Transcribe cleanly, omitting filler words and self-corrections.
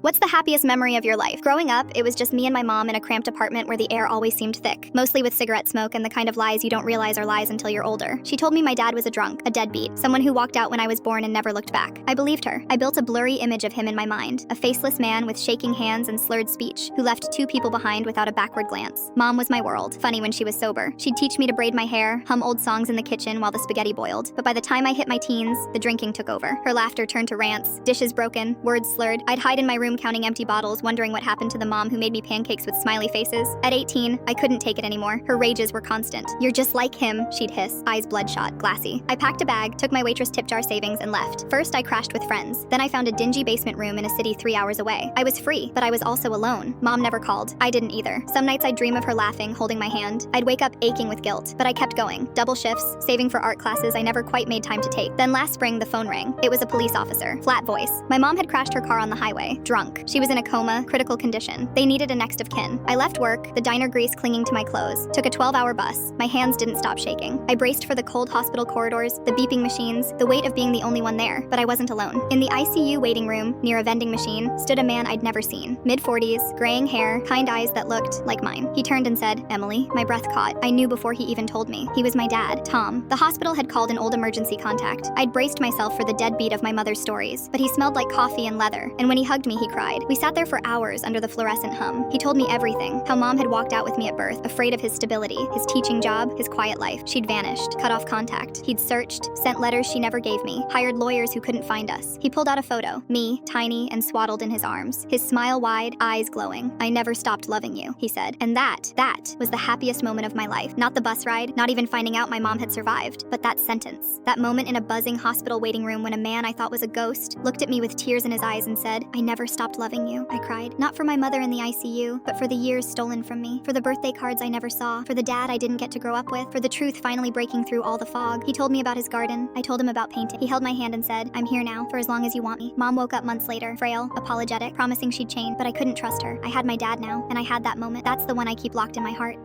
What's the happiest memory of your life? Growing up, it was just me and my mom in a cramped apartment where the air always seemed thick, mostly with cigarette smoke and the kind of lies you don't realize are lies until you're older. She told me my dad was a drunk, a deadbeat, someone who walked out when I was born and never looked back. I believed her. I built a blurry image of him in my mind, a faceless man with shaking hands and slurred speech, who left two people behind without a backward glance. Mom was my world, funny when she was sober. She'd teach me to braid my hair, hum old songs in the kitchen while the spaghetti boiled. But by the time I hit my teens, the drinking took over. Her laughter turned to rants, dishes broken, words slurred. I'd hide in my room counting empty bottles, wondering what happened to the mom who made me pancakes with smiley faces. At 18, I couldn't take it anymore. Her rages were constant. "You're just like him," she'd hiss, eyes bloodshot, glassy. I packed a bag, took my waitress tip jar savings, and left. First, I crashed with friends. Then I found a dingy basement room in a city 3 hours away. I was free, but I was also alone. Mom never called. I didn't either. Some nights I'd dream of her laughing, holding my hand. I'd wake up aching with guilt, but I kept going. Double shifts, saving for art classes I never quite made time to take. Then last spring, the phone rang. It was a police officer. Flat voice. My mom had crashed her car on the highway, drunk. She was in a coma, critical condition. They needed a next of kin. I left work, the diner grease clinging to my clothes, took a 12-hour bus. My hands didn't stop shaking. I braced for the cold hospital corridors, the beeping machines, the weight of being the only one there, but I wasn't alone. In the ICU waiting room, near a vending machine, stood a man I'd never seen. Mid-40s, graying hair, kind eyes that looked like mine. He turned and said, "Emily." My breath caught. I knew before he even told me. He was my dad, Tom. The hospital had called an old emergency contact. I'd braced myself for the deadbeat of my mother's stories, but he smelled like coffee and leather, and when he hugged me, he cried. We sat there for hours under the fluorescent hum. He told me everything, how mom had walked out with me at birth, afraid of his stability, his teaching job, his quiet life. She'd vanished, cut off contact. He'd searched, sent letters she never gave me, hired lawyers who couldn't find us. He pulled out a photo, me, tiny and swaddled in his arms, his smile wide, eyes glowing. "I never stopped loving you," he said. And that was the happiest moment of my life. Not the bus ride, not even finding out my mom had survived, but that sentence. That moment in a buzzing hospital waiting room when a man I thought was a ghost looked at me with tears in his eyes and said, "I never stopped loving you," I cried. Not for my mother in the ICU, but for the years stolen from me, for the birthday cards I never saw, for the dad I didn't get to grow up with, for the truth finally breaking through all the fog. He told me about his garden. I told him about painting. He held my hand and said, "I'm here now, for as long as you want me." Mom woke up months later, frail, apologetic, promising she'd change, but I couldn't trust her. I had my dad now, and I had that moment. That's the one I keep locked in my heart.